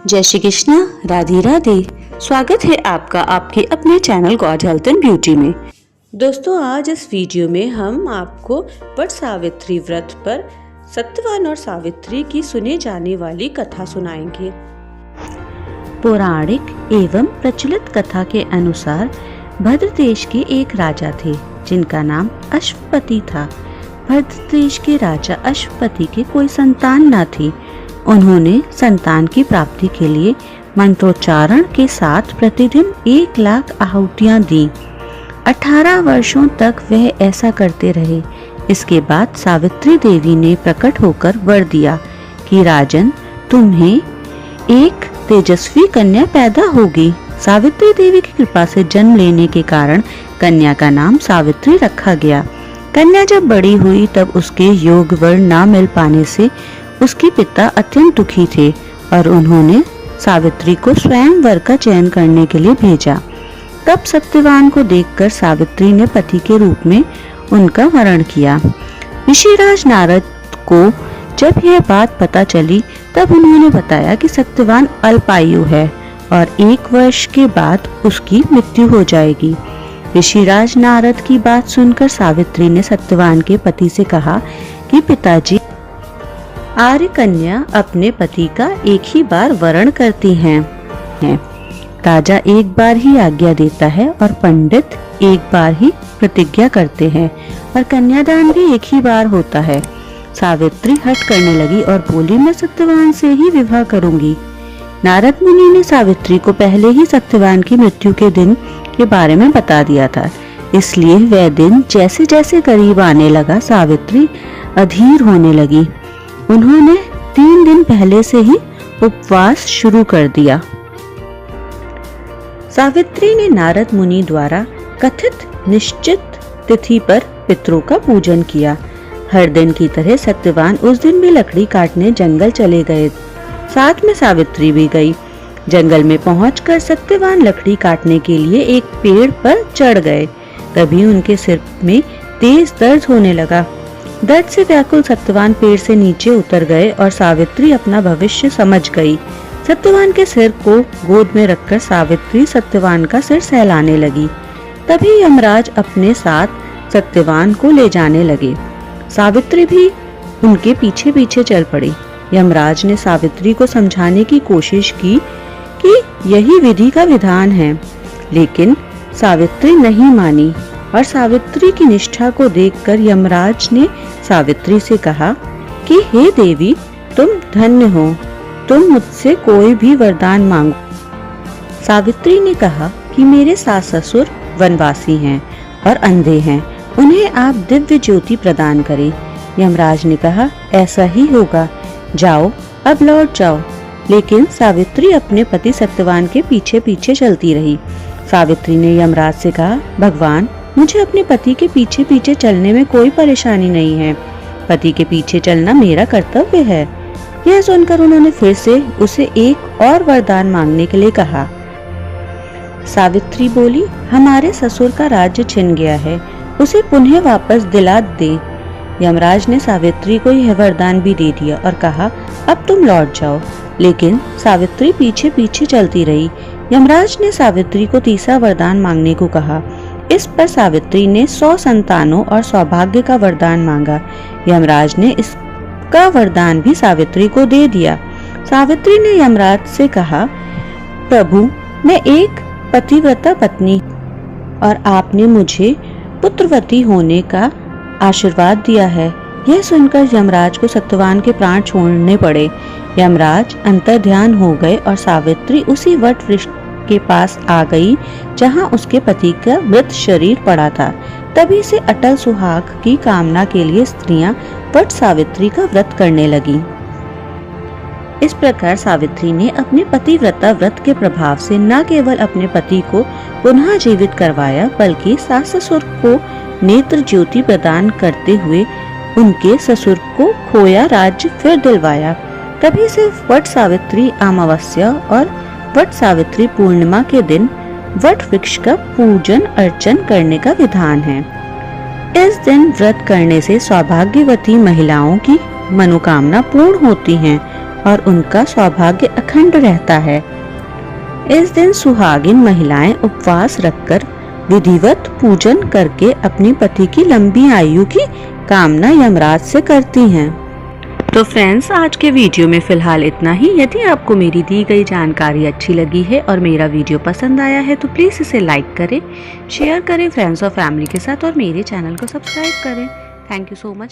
जय श्री कृष्णा, राधे राधे। स्वागत है आपका आपके अपने channel God health and beauty में। दोस्तों, आज इस वीडियो में हम आपको वट सावित्री व्रत पर सत्यवान और सावित्री की सुने जाने वाली कथा सुनाएंगे। पौराणिक एवं प्रचलित कथा के अनुसार भद्र देश के एक राजा थे जिनका नाम अश्वपति था। भद्र देश के राजा अश्वपति के कोई संतान न थी। उन्होंने संतान की प्राप्ति के लिए मंत्रोच्चारण के साथ प्रतिदिन 1 लाख आहुतियां दी। 18 वर्षों तक वह ऐसा करते रहे। इसके बाद सावित्री देवी ने प्रकट होकर वर दिया कि राजन, तुम्हें एक तेजस्वी कन्या पैदा होगी। सावित्री देवी की कृपा से जन्म लेने के कारण कन्या का नाम सावित्री रखा गया। कन्या जब बड़ी हुई तब उसके योग वर न मिल पाने से उसके पिता अत्यंत दुखी थे और उन्होंने सावित्री को स्वयं वर का चयन करने के लिए भेजा। तब सत्यवान को देखकर सावित्री ने पति के रूप में उनका वरण किया। ऋषिराज नारद को जब यह बात पता चली तब उन्होंने बताया कि सत्यवान अल्पायु है और 1 वर्ष के बाद उसकी मृत्यु हो जाएगी। ऋषिराज नारद की बात सुनकर सावित्री ने सत्यवान के पति से कहा कि पिताजी, आर्य कन्या अपने पति का एक ही बार वरण करती हैं। राजा एक बार ही आज्ञा देता है और पंडित एक बार ही प्रतिज्ञा करते हैं और कन्यादान भी एक ही बार होता है। सावित्री हट करने लगी और बोली, मैं सत्यवान से ही विवाह करूंगी। नारद मुनि ने सावित्री को पहले ही सत्यवान की मृत्यु के दिन के बारे में बता दिया था, इसलिए वह दिन जैसे जैसे करीब आने लगा सावित्री अधीर होने लगी। उन्होंने 3 दिन पहले से ही उपवास शुरू कर दिया। सावित्री ने नारद मुनि द्वारा कथित निश्चित तिथि पर पितरों का पूजन किया। हर दिन की तरह सत्यवान उस दिन भी लकड़ी काटने जंगल चले गए। साथ में सावित्री भी गई। जंगल में पहुंचकर सत्यवान लकड़ी काटने के लिए एक पेड़ पर चढ़ गए। तभी उनके सिर में तेज दर्द होने लगा। दर्द से व्याकुल सत्यवान पेड़ से नीचे उतर गए और सावित्री अपना भविष्य समझ गई। सत्यवान के सिर को गोद में रखकर सावित्री सत्यवान का सिर सहलाने लगी। तभी यमराज अपने साथ सत्यवान को ले जाने लगे। सावित्री भी उनके पीछे पीछे चल पड़ी। यमराज ने सावित्री को समझाने की कोशिश की कि यही विधि का विधान है, लेकिन सावित्री नहीं मानी और सावित्री की निष्ठा को देखकर यमराज ने सावित्री से कहा कि हे देवी, तुम धन्य हो, तुम मुझसे कोई भी वरदान मांगो। सावित्री ने कहा कि मेरे सास ससुर वनवासी हैं और अंधे हैं, उन्हें आप दिव्य ज्योति प्रदान करें। यमराज ने कहा, ऐसा ही होगा, जाओ अब लौट जाओ। लेकिन सावित्री अपने पति सत्यवान के पीछे पीछे चलती रही। सावित्री ने यमराज से कहा, भगवान, मुझे अपने पति के पीछे पीछे चलने में कोई परेशानी नहीं है। पति के पीछे चलना मेरा कर्तव्य है। यह सुनकर उन्होंने फिर से उसे एक और वरदान मांगने के लिए कहा। सावित्री बोली, हमारे ससुर का राज्य छिन गया है, उसे पुनः वापस दिला दे। यमराज ने सावित्री को यह वरदान भी दे दिया और कहा, अब तुम लौट जाओ। लेकिन सावित्री पीछे पीछे चलती रही। यमराज ने सावित्री को तीसरा वरदान मांगने को कहा। इस पर सावित्री ने 100 संतानों और सौभाग्य का वरदान मांगा। यमराज ने इसका वरदान भी सावित्री को दे दिया। सावित्री ने यमराज से कहा, प्रभु, मैं एक पतिव्रता पत्नी और आपने मुझे पुत्रवती होने का आशीर्वाद दिया है। यह सुनकर यमराज को सत्यवान के प्राण छोड़ने पड़े। यमराज अंतर्ध्यान हो गए और सावित्री उसी वट वृक्ष के पास आ गई जहां उसके पति का मृत शरीर पड़ा था। तभी से अटल सुहाग की कामना के लिए स्त्रियां वट सावित्री का व्रत करने लगी। इस प्रकार सावित्री ने अपने पतिव्रता व्रत के प्रभाव से न केवल अपने पति को पुनः जीवित करवाया, बल्कि सास ससुर को नेत्र ज्योति प्रदान करते हुए उनके ससुर को खोया राज्य फिर दिलवाया। तभी से वट सावित्री अमावस्या और वट सावित्री पूर्णिमा के दिन वट वृक्ष का पूजन अर्चन करने का विधान है। इस दिन व्रत करने से सौभाग्यवती महिलाओं की मनोकामना पूर्ण होती हैं और उनका सौभाग्य अखंड रहता है। इस दिन सुहागिन महिलाएं उपवास रखकर विधिवत पूजन करके अपने पति की लंबी आयु की कामना यमराज से करती हैं। तो फ्रेंड्स, आज के वीडियो में फिलहाल इतना ही। यदि आपको मेरी दी गई जानकारी अच्छी लगी है और मेरा वीडियो पसंद आया है तो प्लीज़ इसे लाइक करें, शेयर करें फ्रेंड्स और फैमिली के साथ और मेरे चैनल को सब्सक्राइब करें। Thank you so much.